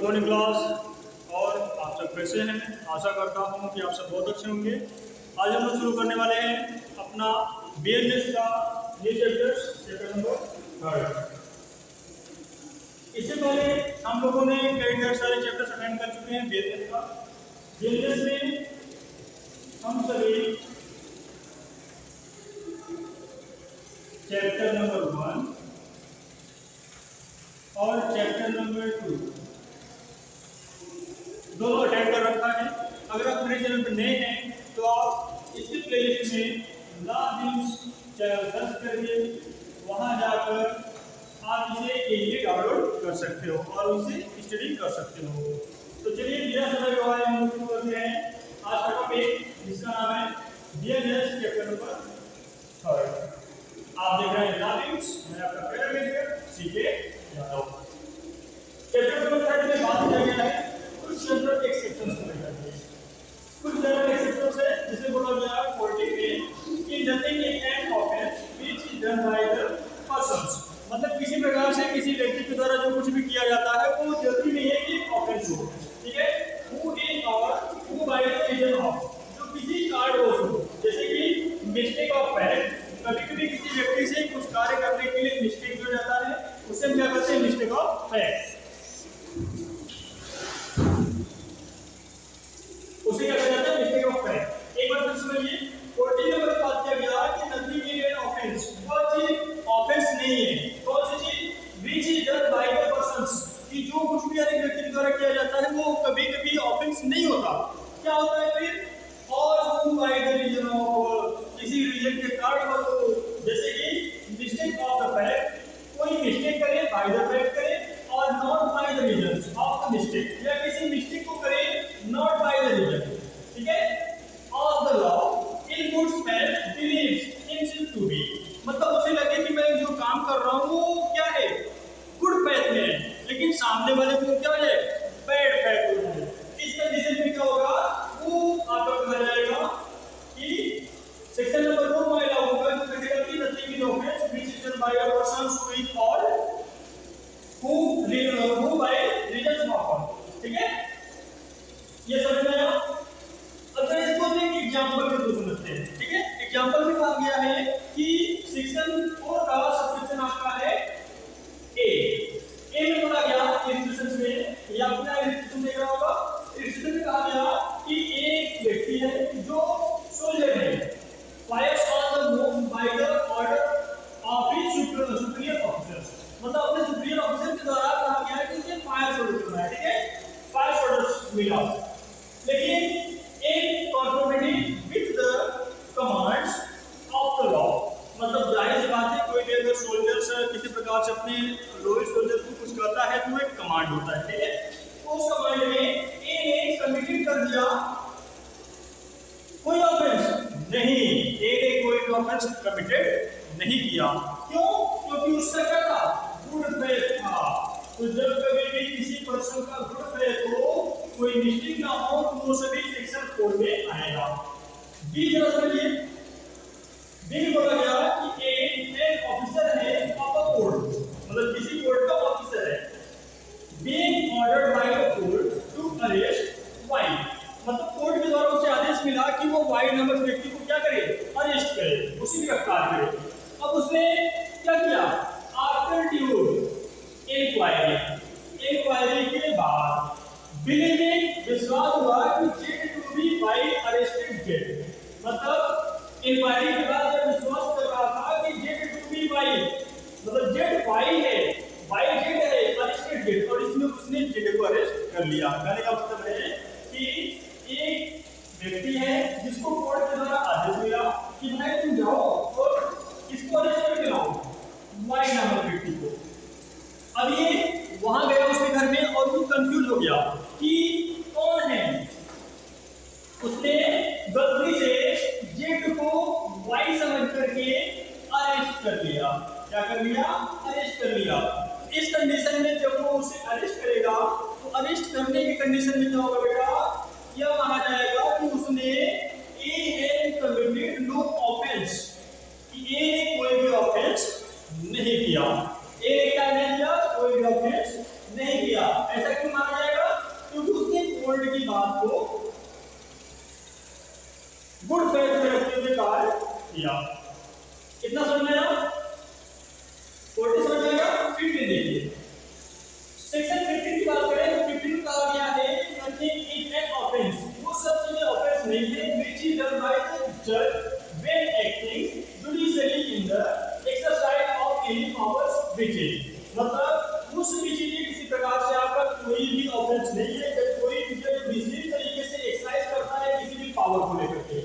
Good morning class. और आप सब कैसे हैं? आशा करता हूं कि आप सब बहुत अच्छे होंगे। आज हम लोग शुरू करने वाले हैं अपना बीएनएस का न्यू चैप्टर नंबर 3। इससे पहले हम लोगों ने कई ढेर सारे चैप्टर्स अटेंड कर चुके हैं बीएनएस का। बीएनएस में हम सभी चैप्टर नंबर 1 और चैप्टर नंबर 2 दोनों अटेंड कर रखा है। अगर आप मेरे चैनल पर नए हैं तो आप इसकी प्लेलिस्ट में लास्ट चैनल सर्च करके वहां जाकर आप इसे इजीली डाउनलोड कर सकते हो और उसे स्टडी कर सकते हो। तो चलिए बिना समय गवाए हम शुरू करते हैं आज का टॉपिक, जिसका नाम है बीएनएस चैप्टर नंबर 3। आप देख रहे हैं लास्ट, मैं आपका प्रेयर मीडियर सीके यादव। चैप्टर नंबर 3 में बात किया गया है कुछ जनरल एक्सेप्शंस को लेकर के। कुछ जनरल एक्सेप्शंस है जिसे बोला गया है कोर्टिंग में कि nothing is an offence which is done by the persons. मतलब किसी प्रकार से किसी व्यक्ति के द्वारा जो कुछ भी किया जाता है वो जरूरी नहीं है कि ऑफेंस हो, ठीक है। हु इज और who by the reason of, जो किसी कार्य हो, जैसे कि मिस्टेक ऑफ फैक्ट। कभी-कभी किसी व्यक्ति से कुछ कार्य करने के लिए मिस्टेक हो जाता है, उसे हम क्या कहते हैं? Mistake of fact. उसे क्या कहा जाता है? Mistake of fact. एक बार फिर समझिए, 14 नंबर पर बात किया गया कि नथिंग इज एन ऑफेंस। वो चीज ऑफेंस नहीं है। कौन सी चीज? Which is done by the persons, कि जो कुछ भी एक व्यक्ति द्वारा किया जाता है वो कभी-कभी ऑफेंस नहीं होता। क्या होता है फिर? और who by the reason of, किसी रीजन के कारण हो, जैसे कि मिस्टेक ऑफ द फैक्ट, कोई मिस्टेक करे बाय द फैक्ट करे, और not by the reason of the mistake, या किसी मिस्टेक को करे नॉट बाय द रीजन, ठीक है, of the law in good faith believes himself to be. मतलब उसे लगे कि मैं जो काम कर रहा हूं वो क्या है? गुड फैथ में है, लेकिन सामने वाले को क्या हो जाए? बैड फैथ हो जाए। इस कंडीशन में क्या होगा? वो आपका कहा जाएगा कि सेक्शन नंबर 2 में लागू होगा, जो कहेगा कि nothing is offence which is done bye a person who is और हु बाय रीजन ऑफ, ठीक है। ये समझ में आया? अगर इसको एक एग्जांपल के थ्रू समझते हैं, ठीक है। एग्जांपल में कहा गया है कि सेक्शन 4 का सबसेक्शन आपका है ए में बोला गया इलस्ट्रेशन में, या अपना इलस्ट्रेशन देख रहा होगा। इलस्ट्रेशन में कहा गया कि एक व्यक्ति है जो सोल्जर है, fires on the move by the order of his superior officers. मतलब अपने सुपीरियर ऑफिसर के द्वारा कहा गया है कि उसे फायर ऑर्डर करना है, ठीक है। फायर ऑर्डर मिला, लेकिन एक conformity with the commands of the law. मतलब जाहिर सी बात है, कोई भी अगर सोल्जर्स किसी प्रकार से अपने लोअर सोल्जर को कुछ करता है तो एक कमांड होता है, ठीक है। तो उस कमांड में ए ने कमिटेड कर दिया कोई ऑफेंस नहीं, ए ने कोई ऑफेंस कमिटेड नहीं किया। क्यों? क्योंकि उसका क्या था? गुड फेथ था। तो जब कभी भी किसी पर्सन का गुड फेथ हो, कोई मिस्टेक ना हो, तो वो सभी सेक्शन 4 में आएगा। बी जरा समझिए, बी बोला गया कि एक ऑफिसर है ऑफ अ कोर्ट, मतलब किसी कोर्ट का ऑफिसर है, being ordered by the court to arrest Y. मतलब कोर्ट के द्वारा उसे आदेश मिला कि वो वाई नामक व्यक्ति को क्या करे? अरेस्ट करे, उसे गिरफ्तार करे। अब उसने क्या किया? आफ्टर ड्यू इंक्वायरी के बाद बिलीविंग, विश्वास हुआ कि Z to be Y arrested Z. मतलब इंक्वायरी के बाद जब विश्वास कर रहा था कि जेड टू बी वाई, मतलब जेड वाई है, वाई जेड है, अरेस्टेड जेड, और इसमें उसने जेड को अरेस्ट कर लिया। कहने का मतलब है कि एक व्यक्ति है जिसको कोर्ट के द्वारा आदेश मिला कि भाई तुम जाओ और इसको अरेस्ट करके लाओ, वाई नामक व्यक्ति को। अब ये वहां गया उसके घर में और वो कंफ्यूज हो गया कि कौन है। उसने गलती से जेड को वाई समझ करके अरेस्ट कर लिया। क्या कर लिया? अरेस्ट कर लिया। इस कंडीशन में जब वो उसे अरेस्ट करेगा तो अरेस्ट करने की कंडीशन में क्या होगा बेटा? यह माना जाएगा कि उसने ए हैड कमिटेड नो ऑफेंस, कि ए ने कोई भी ऑफेंस नहीं किया। ए ने क्या नहीं किया? कोई भी ऑफेंस नहीं किया। ऐसा क्यों माना जाएगा? किया। कितना समझ में आया? 40 समझ में आएगा। 15 देखिए, सेक्शन 15 की बात करें तो 15 में कहा गया है कि नथिंग इज एन ऑफेंस, वो सब चीजें ऑफेंस नहीं है which is done by the जज when acting judicially in the exercise of any powers which is, मतलब उस भी चीजें किसी प्रकार से आपका कोई भी ऑफेंस नहीं है जब कोई चीजें जुडिशियली तरीके से एक्सरसाइज करता है किसी भी पावर को लेकर के,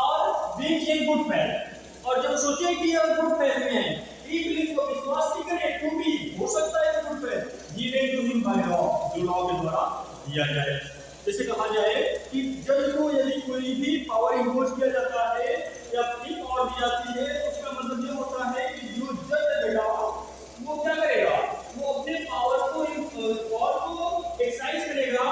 और व्हिच इन गुड फेथ, और जब सोचे कि यह गुड फेथ में है, इफ को विश्वास नहीं करे तो भी हो सकता है good faith given to him by law, जो लॉ के द्वारा दिया जाए। जैसे कहा जाए कि जज को यदि कोई भी पावर इंपोज किया जाता है या कोई पावर दी जाती है तो उसका मतलब ये होता है कि जो जज रहेगा वो क्या करेगा, वो अपने पावर को एक्सरसाइज करेगा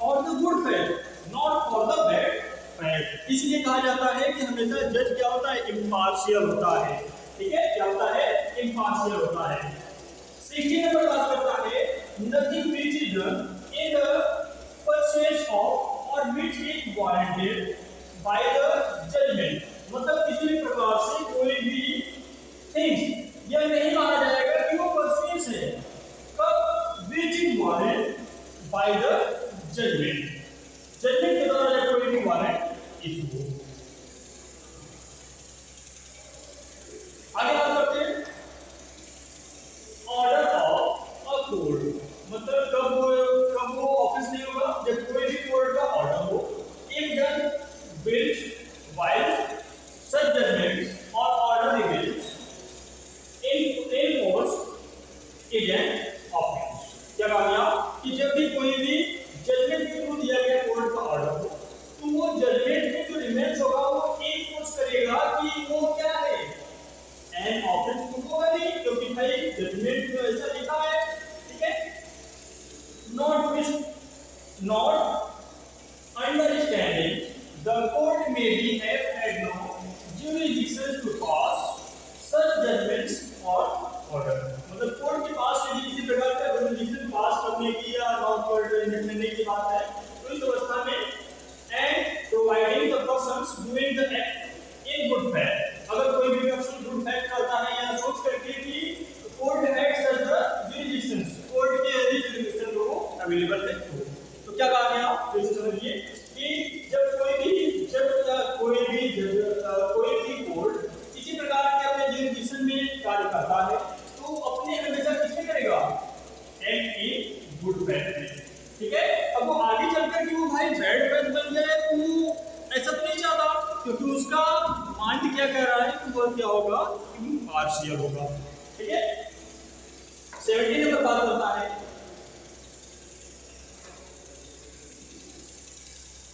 और the good faith not for the bad faith. इसलिए कहा जाता है कि हमेशा जज क्या होता है, इम्पार्शियल होता है। ठीक है, क्या होता है, इम्पार्शियल होता है। 16 नंबर बात करता है nothing which is done in the pursuance of or which is warranted by the judgment, मतलब किसी भी प्रकार से कोई भी थिंग्स यह नहीं माना जाएगा कि वो परस्यूएंस है, कब which is warranted by the judgment, judgement के द्वारा जब कोई भी वारंट इशू हो। आगे बात करते हैं ऑर्डर ऑफ अ कोर्ट, मतलब कब वो ऑफिस नहीं होगा जब कोई भी कोर्ट का ऑर्डर हो। If done which while such judgment और order remains in force against office, क्या कहा गया कि जब भी कोई भी जजमेंट के थ्रू दिया गया कोर्ट का ऑर्डर हो तो वो जजमेंट में जो रिमेन्स होगा वो एक फोर्स करेगा कि वो क्या है, एन ऑफेंस तो होगा नहीं क्योंकि भाई जजमेंट में ऐसा लिखा है। ठीक है, not understanding the court may be have had no jurisdiction to pass such judgments or order, मतलब कोर्ट के पास यदि किसी प्रकार का jurisdiction पास करने की या नॉट करने की बात है तो इस अवस्था में and providing the persons doing the act in good faith, अगर कोई भी पर्सन गुड फेथ करता है या सोच करके कि court had such the jurisdiction, court के यदि जुरिडिक्शन को अवेलेबल है तो क्या कहा गया, तो इसे समझिए कि जब कोई भी कोर्ट इसी प्रकार के अपने जुरिडिक्शन में कार्य करता है तो अपने हमेशा किसमें करेगा, एक्ट इन गुड फेथ में। ठीक है, अब वो आगे चलकर कि वो भाई बैड फेथ बन जाए तो ऐसा तो नहीं चाहता क्योंकि उसका माइंड क्या कह रहा है कि वो क्या होगा, इम्पार्शियल होगा। ठीक है, 17 नंबर बात करता है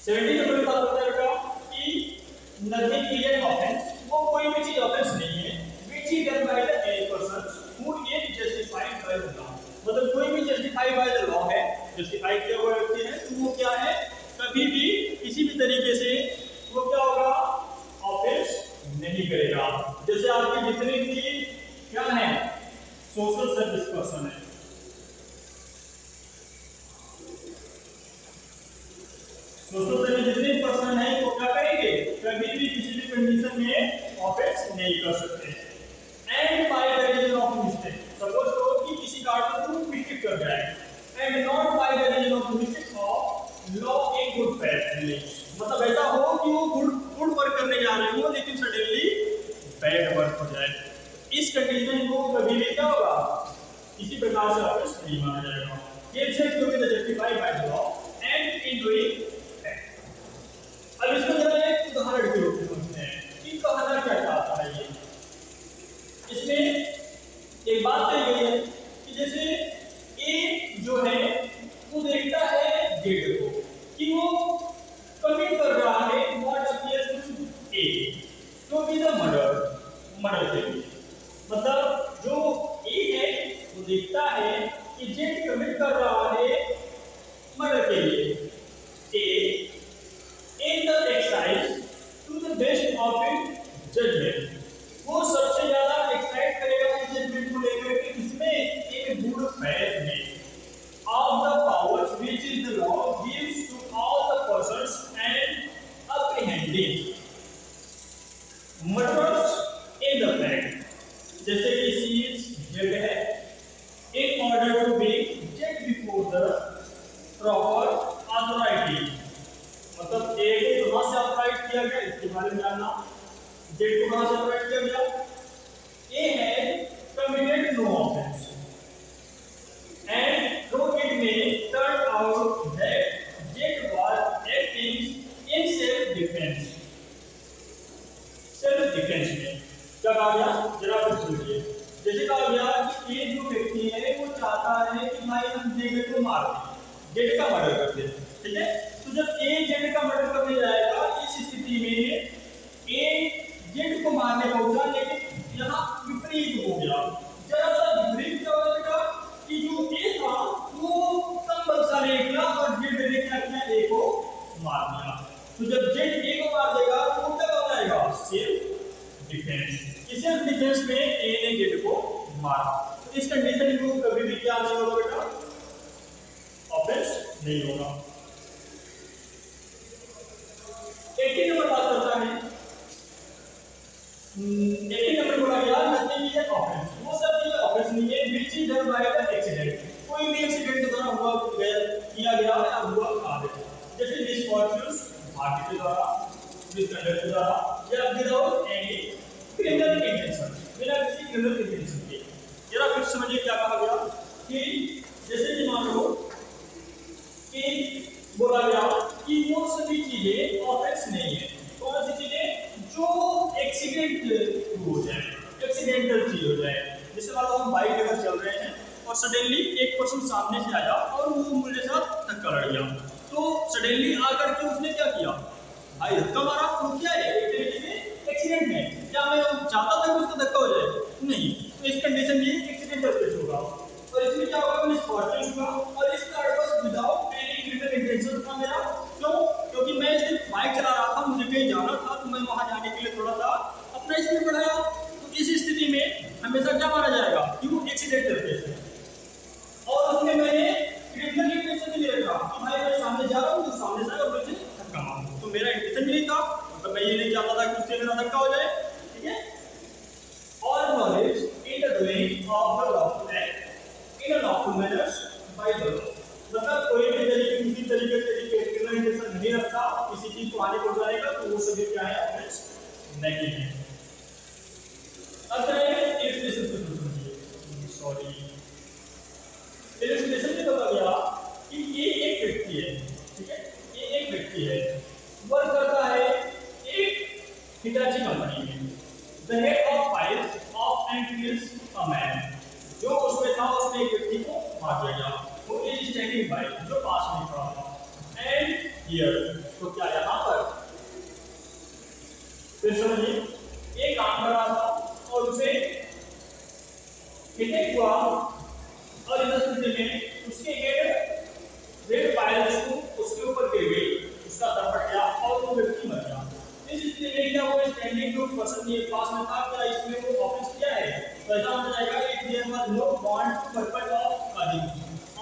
17 नंबर बात करता है बेटा कि नथिंग इज एन ऑफेंस, वो कोई भी चीज ऑफेंस नहीं है which is done by the any person who is justified by the law, मतलब कोई भी जस्टिफाइड बाय द लॉ है, जस्टिफाई किया हुआ व्यक्ति है तो वो क्या है, कभी भी किसी भी तरीके से वो क्या होगा, ऑफेंस नहीं करेगा। जैसे आपके जितने भी क्या है सोशल सर्विस पर्सन है, सोशल सर्विस जितने पर्सन है वो क्या करेंगे, कभी भी किसी भी कंडीशन में ऑफेंस नहीं कर सकते। And by the reason of mistake, suppose करो कि किसी कारण को मिस्टेक कर जाए, and not by the reason of mistake of law in good faith, मतलब ऐसा हो कि वो गुड वर्क करने जा रहे हो लेकिन सडनली बैड वर्क हो जाए, इस कंडीशन को कभी भी क्या होगा, किसी प्रकार से ऑफेंस नहीं माना जाएगा। ये check to be justified by the law and in doing fact. अब इसको जरा एक उदाहरण के रूप में समझते हैं कि कहना क्या चाहता है ये। इसमें एक बात कही गई है कि जैसे ए जो है वो देखता है जेड को कि वो कमिट कर रहा है what appears to a to be the murder के लिए, मतलब जो ए है वो देखता है कि जेड कमिट कर रहा है मर्डर के लिए, a in the exercise to the best of it judgment, वो सबसे ज्यादा एक्साइट करेगा इस जजमेंट को लेकर के इसमें एक गुड फेथ में of the powers which is the law gives to all the persons and apprehending murderers किया गया इसके बारे में जानना। जेड को कहां से सेपरेट किया गया? ए है committed no offence and though it may turn out that Jet was acting in self-defense में क्या कहा गया जरा फिर सुनिए। जैसे कहा गया कि ये जो व्यक्ति है वो चाहता है कि भाई हम जेड को मार दें, जेड का मर्डर कर दें, ठीक है। तो जब ए जेड का मर्डर करने जाएगा इस स्थिति में ए जेड को मारने पहुंचा, लेकिन यहाँ विपरीत हो गया। जरा सा विपरीत क्या हो जाएगा कि जो ए था वो संबलशाली निकला और जेड ने क्या किया, ए को मार दिया। तो जब जेड ए को मार देगा तो वो क्या हो जाएगा, सेल्फ डिफेंस। इस सेल्फ डिफेंस में ए ने जेड को मारा। तो इस कंडीशन को कभी भी क्या नहीं होगा बेटा, ऑफेंस नहीं होगा। 18 नंबर बात करता है, 18 नंबर बोला गया नथिंग इज एन ऑफेंस, वो सब चीजें ऑफेंस नहीं है which is done by the accident, कोई भी एक्सीडेंट के द्वारा हुआ किया गया या हुआ कार्य, जैसे मिसफॉर्च्यून भाग्य के द्वारा, मिसकंडक्ट के द्वारा, या विदाउट एनी क्रिमिनल इंटेंशन, बिना किसी क्रिमिनल इंटेंशन के। जरा फिर समझिए क्या कहा गया कि जैसे कि मान लो कि बोला गया कि वो सभी चीजें ऑफेंस नहीं है। कौन सी चीजें? जो एक्सीडेंट हो जाए, एक्सीडेंटल चीज हो जाए। जैसे मान लो हम बाइक लेकर चल रहे हैं और सडनली एक पर्सन सामने से आया और वो मुझे साथ धक्का लड़ गया, तो सडनली आकर के उसने क्या किया, भाई धक्का मारा, तो क्या है, एक तरीके से एक्सीडेंट है। क्या मैं चाहता था कि उसका धक्का हो जाए? नहीं। तो इस कंडीशन में एक्सीडेंटल केस होगा और इसमें क्या होगा, मिसफॉर्च्यून होगा और इस purpose without any criminal intention था मेरा। क्यों? क्योंकि मैं सिर्फ बाइक चला रहा था, मुझे कहीं जाना था, तो मैं वहां जाने के लिए थोड़ा सा अपना स्पीड बढ़ाया। तो इस स्थिति में हमेशा क्या माना जाएगा कि वो एक्सीडेंटल केस है और उसमें मैंने क्रिमिनल इंटेंशन नहीं ले रखा कि भाई मैं सामने जा रहा हूँ तो सामने से मुझे धक्का मारो, तो मेरा इंटेंशन नहीं था, मतलब मैं ये नहीं चाहता था कि उससे मेरा धक्का हो जाए, ठीक है। और knowledge in the doing of the lawful act in a lawful manner bye the law, मतलब कोई भी तरीके किसी तरीके से क्रिमिनल इंटेंशन नहीं रखता किसी चीज को आगे बढ़ जाएगा तो वो सभी क्या है, ऑफेंस नहीं है। अब चलिए इलस्ट्रेशन को समझिए। सॉरी, इलस्ट्रेशन में बताया गया कि ये एक व्यक्ति है, ठीक है, ये एक व्यक्ति है, वर्क करता है एक हिटाची कंपनी में। The head of files of and kills a man, जो उसमें था उसने एक व्यक्ति को मार दिया, वो इज स्टैंडिंग बाय, जो पास में खड़ा था। एंड हियर, तो क्या यहाँ पर फिर समझिए, एक काम कर रहा था और उसे हिट हुआ और इस स्थिति में उसके हेड रेड फाइल्स को उसके ऊपर गिर गई, उसका सर फट गया और वो व्यक्ति मर गया। इस स्थिति में क्या वो स्टैंडिंग जो पर्सन ये पास में था, क्या इसमें वो ऑफेंस किया है? तो ऐसा हो जाएगा if there was no bond to purpose of causing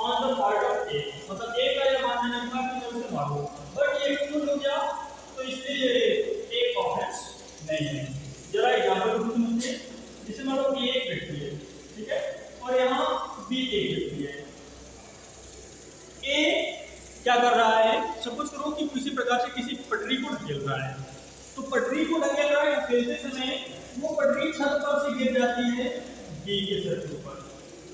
on the part of a, मतलब ए का ये मानना नहीं था कि मैं उसे मारूं, बट ये क्यों हो गया, तो इसलिए एक ऑफेंस नहीं है। जरा एग्जांपल समझिए, जैसे मान लो कि एक व्यक्ति है, ठीक है, और यहाँ बी एक व्यक्ति है। ए क्या कर रहा है, सपोज करो कि किसी प्रकार से किसी पटरी को ढकेल रहा है, तो पटरी को ढकेल रहा है, ढकेलते समय वो पटरी छत पर से गिर जाती है बी के सर के ऊपर,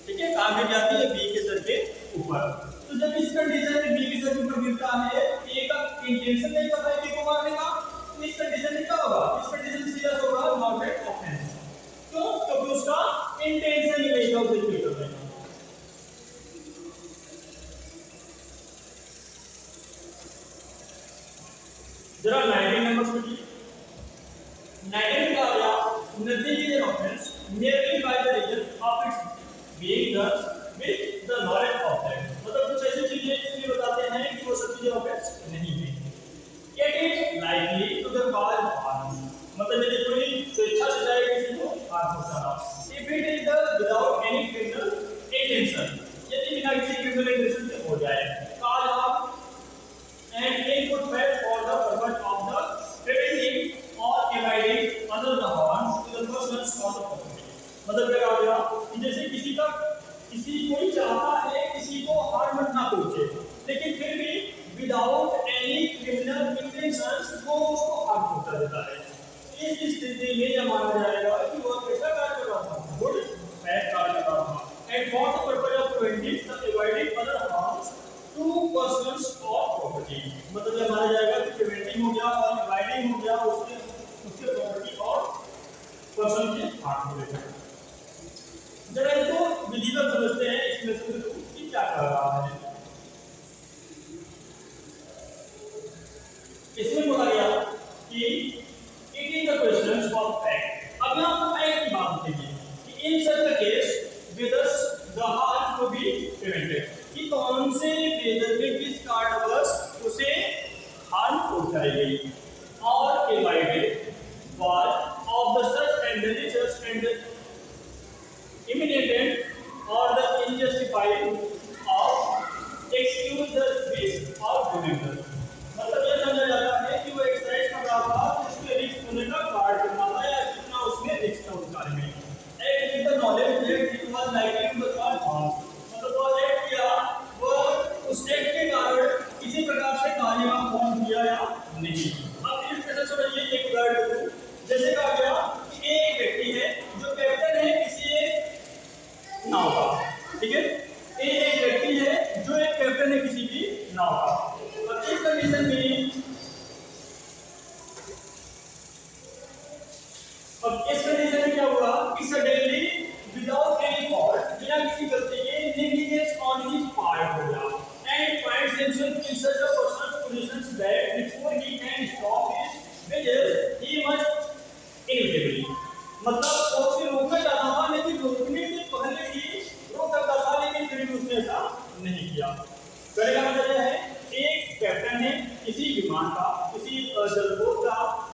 ठीक है, कहाँ गिर जाती है, बी के सर के ऊपर। तो जब इस कंडीशन में बी के सर के ऊपर गिरता है, ए का इंटेंशन नहीं पता है बी को मारने का, तो इस कंडीशन में क्या होगा, इस कंडीशन में सीधा होगा नॉट एन ऑफेंस। क्यों? क्योंकि उसका इंटेंशन ही नहीं था उसे किल करने का। जरा 19 नंबर सुनिए। 19 का आया nothing is an offence merely by the reason of its being done with the knowledge of that, मतलब कुछ ऐसी चीजें इसलिए बताते हैं कि वो सब चीजें ऑफेंस नहीं है। It is likely to the cause harm, मतलब यदि कोई स्वेच्छा से जाए किसी को हार्म पहुंचाना। If it is done without any criminal intention, यदि बिना किसी क्रिमिनल इंटेंशन से हो जाए, cause harm and input felt for the purpose of the preventing or avoiding other the harm to the persons or the property, मतलब क्या कहा गया कि जैसे किसी कोई चाहता है किसी को हार्म ना पहुंचे, लेकिन फिर भी विदाउट एनी क्रिमिनल इंटेंशंस वो उसको हार्म पहुंचा देता है। इस स्थिति में यह माना जाएगा कि वह कैसा कार्य कर रहा था, गुड बैड कार्य कर रहा था। And for the purpose of preventing the avoiding other harms to persons और प्रॉपर्टी, मतलब यह माना जाएगा कि प्रिवेंटिंग हो गया और अवॉइडिंग हो गया उसके प्रॉपर्टी और पर्सन के हार्म को लेकर। जरा इसको विधिवत समझते हैं इसमें से कि क्या कर रहा है। इसमें बोला गया कि it is the question of fact. अब यहाँ हम फैक्ट की बात करेंगे कि in such case whether the harm to be prevented, कि कौन से वेदर में किस कारणवश उसे हार्म पहुंचाई गई और avoided was of the such and delicious and immediate और the unjustified of excuse the risk of doing. मतलब यह समझा जाता है कि वो एक्सरसाइज कर रहा था उसके रिस्क होने का कार्ड कितना था या कितना उसमें रिस्क था उस कार्य में। Act with the knowledge that it was likely to the card harm, मतलब वो एक्ट किया वो उस एक्ट के कारण किसी प्रकार से कार्य में हार्म किया या नहीं। अब इस तरह से समझिए एक उदाहरण दूं, जैसे कहा गया कि एक व्यक्ति है जो कैप्टन है किसी एक नाव का, ठीक है, एक व्यक्ति है जो एक कैप्टन है किसी भी नाव का। इस कंडीशन में क्या हुआ कि सडनली विदाउट एनी फॉल्ट, बिना किसी गलती के, नेग्लिजेंस ऑन हिज पार्ट हो गया and finds himself in such a personal positions that before he can stop his wages he must inevitably, मतलब वो उसे रोकना चाहता था लेकिन रोकने से पहले ही रोक सकता था, लेकिन फिर भी उसने ऐसा नहीं किया। कहने का मतलब है एक कैप्टन है किसी विमान का